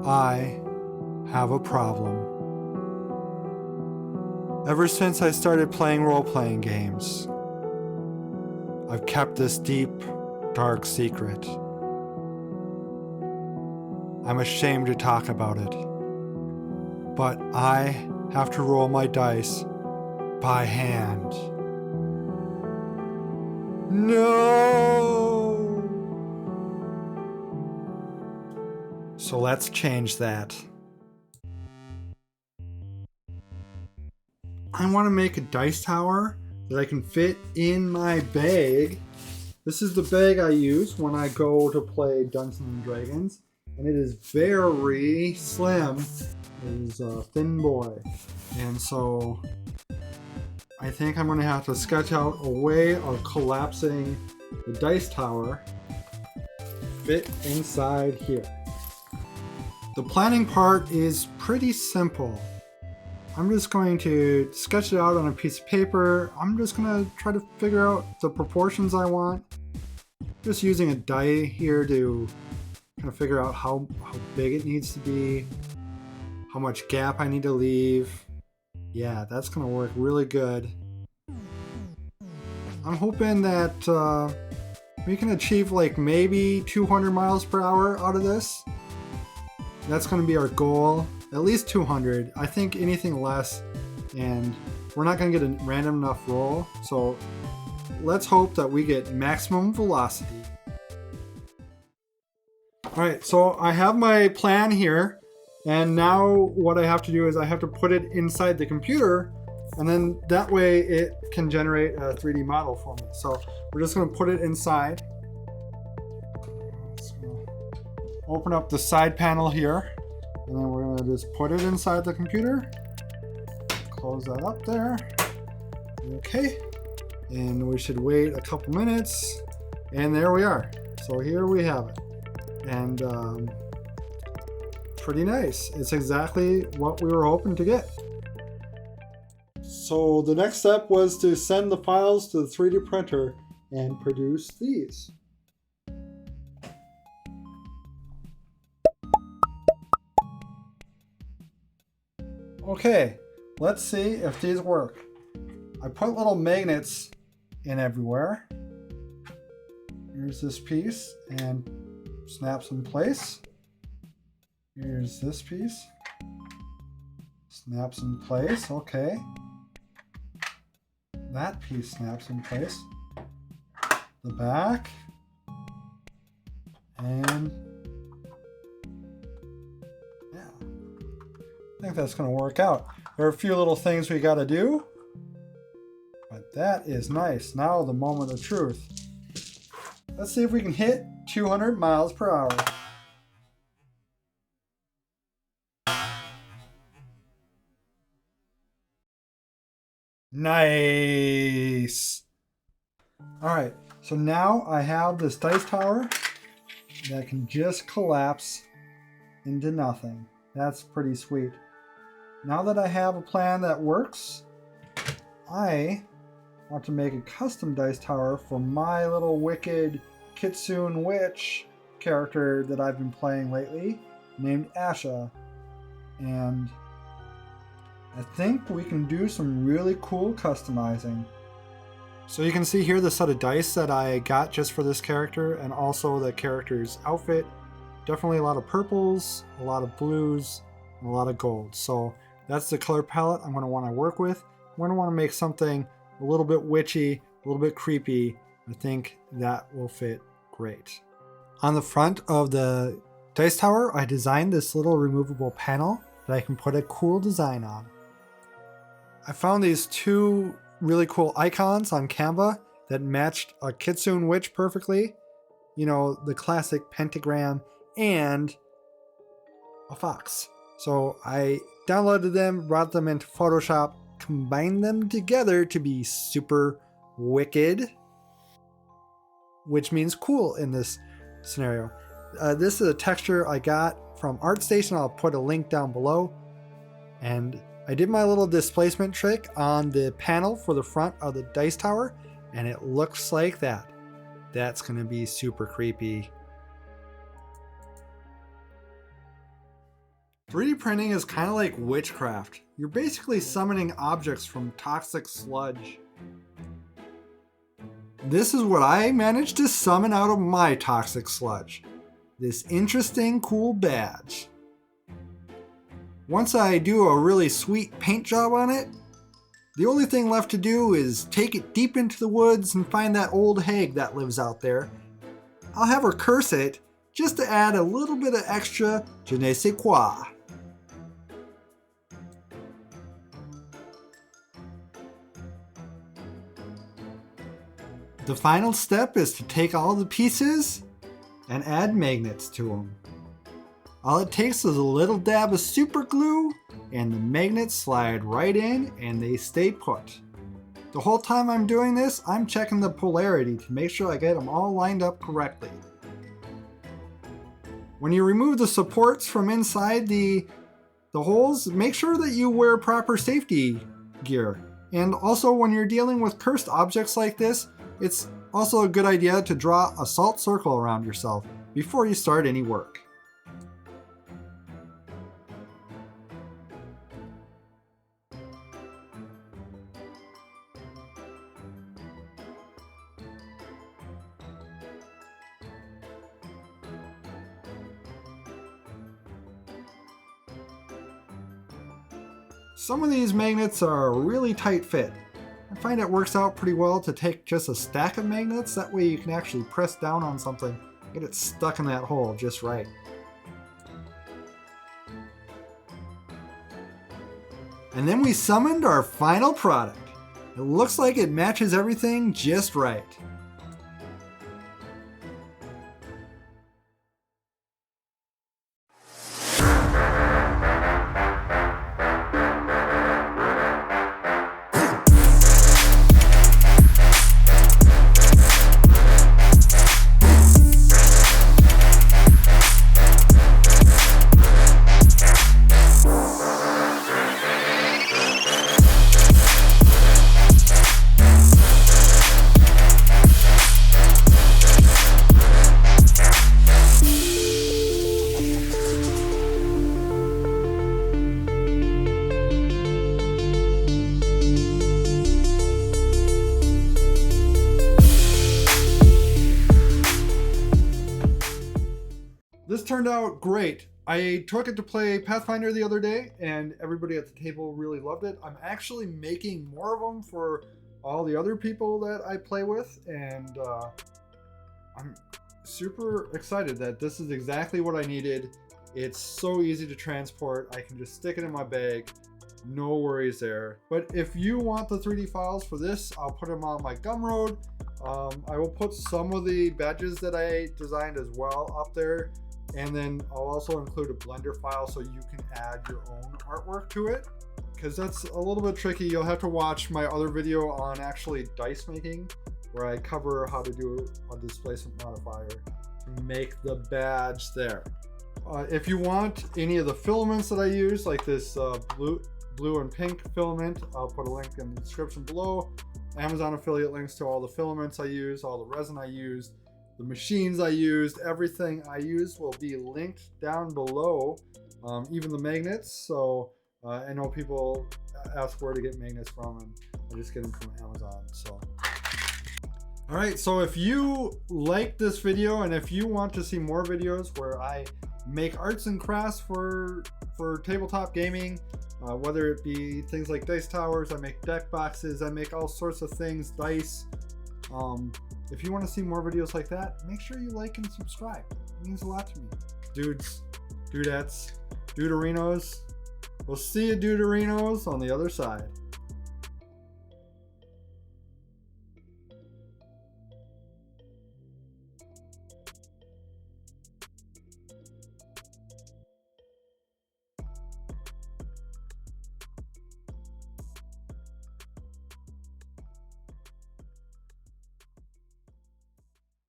I have a problem. Ever since I started playing role-playing games, I've kept this deep, dark secret. I'm ashamed to talk about it, but I have to roll my dice by hand. No! So let's change that. I want to make a dice tower that I can fit in my bag. This is the bag I use when I go to play Dungeons and Dragons, and it is very slim. It is a thin boy, and so I think I'm going to have to sketch out a way of collapsing the dice tower fit inside here. The planning part is pretty simple. I'm just going to sketch it out on a piece of paper. I'm just going to try to figure out the proportions I want. Just using a die here to kind of figure out how big it needs to be, how much gap I need to leave. Yeah, that's going to work really good. I'm hoping that we can achieve like maybe 200 miles per hour out of this. That's going to be our goal. At least 200. I think anything less, and we're not going to get a random enough roll. So let's hope that we get maximum velocity. Alright, so I have my plan here, and now what I have to do is I have to put it inside the computer, and then that way it can generate a 3D model for me. So we're just going to put it inside. So open up the side panel here, and then we're going to just put it inside the computer. Close that up there. Okay, and we should wait a couple minutes, and there we are. So here we have it. And pretty nice. It's exactly what we were hoping to get. So the next step was to send the files to the 3D printer and produce these. Okay, let's see if these work. I put little magnets in everywhere. Here's this piece, and snaps in place. Here's this piece. Snaps in place. Okay. That piece snaps in place. The back. And yeah. I think that's going to work out. There are a few little things we got to do. But that is nice. Now the moment of truth. Let's see if we can hit 200 miles per hour. Nice. All right, so now I have this dice tower that can just collapse into nothing. That's pretty sweet. Now that I have a plan that works, I want to make a custom dice tower for my little wicked Kitsune Witch character that I've been playing lately, named Asha. And I think we can do some really cool customizing. So you can see here the set of dice that I got just for this character, and also the character's outfit. Definitely a lot of purples, a lot of blues, and a lot of gold. So that's the color palette I'm going to want to work with. I'm going to want to make something a little bit witchy, a little bit creepy. I think that will fit great. On the front of the dice tower, I designed this little removable panel that I can put a cool design on. I found these two really cool icons on Canva that matched a Kitsune Witch perfectly. You know, the classic pentagram and a fox. So I downloaded them, brought them into Photoshop, combined them together to be super wicked, which means cool in this scenario. This is a texture I got from ArtStation. I'll put a link down below. And I did my little displacement trick on the panel for the front of the dice tower, and it looks like that. That's going to be super creepy. 3D printing is kind of like witchcraft. You're basically summoning objects from toxic sludge. This is what I managed to summon out of my toxic sludge. This interesting, cool badge. Once I do a really sweet paint job on it, the only thing left to do is take it deep into the woods and find that old hag that lives out there. I'll have her curse it just to add a little bit of extra je ne sais quoi. The final step is to take all the pieces and add magnets to them. All it takes is a little dab of super glue and the magnets slide right in and they stay put. The whole time I'm doing this, I'm checking the polarity to make sure I get them all lined up correctly. When you remove the supports from inside the holes, make sure that you wear proper safety gear. And also when you're dealing with cursed objects like this, it's also a good idea to draw a salt circle around yourself before you start any work. Some of these magnets are a really tight fit. I find it works out pretty well to take just a stack of magnets, that way you can actually press down on something, get it stuck in that hole just right. And then we summoned our final product. It looks like it matches everything just right. This turned out great. I took it to play Pathfinder the other day and everybody at the table really loved it. I'm actually making more of them for all the other people that I play with, and I'm super excited that this is exactly what I needed. It's so easy to transport. I can just stick it in my bag. No worries there. But if you want the 3D files for this, I'll put them on my Gumroad. I will put some of the badges that I designed as well up there. And then I'll also include a Blender file so you can add your own artwork to it, because that's a little bit tricky. You'll have to watch my other video on actually dice making, where I cover how to do a displacement modifier to make the badge there. If you want any of the filaments that I use, like this blue and pink filament, I'll put a link in the description below. Amazon affiliate links to all the filaments I use, all the resin I used, the machines I used, everything I used will be linked down below, even the magnets. So I know people ask where to get magnets from, and I just get them from Amazon. So, all right, so if you like this video and if you want to see more videos where I make arts and crafts for tabletop gaming, whether it be things like dice towers, I make deck boxes, I make all sorts of things, dice. If you want to see more videos like that, make sure you like and subscribe. It means a lot to me. Dudes, dudettes, duderinos. We'll see you, duderinos, on the other side.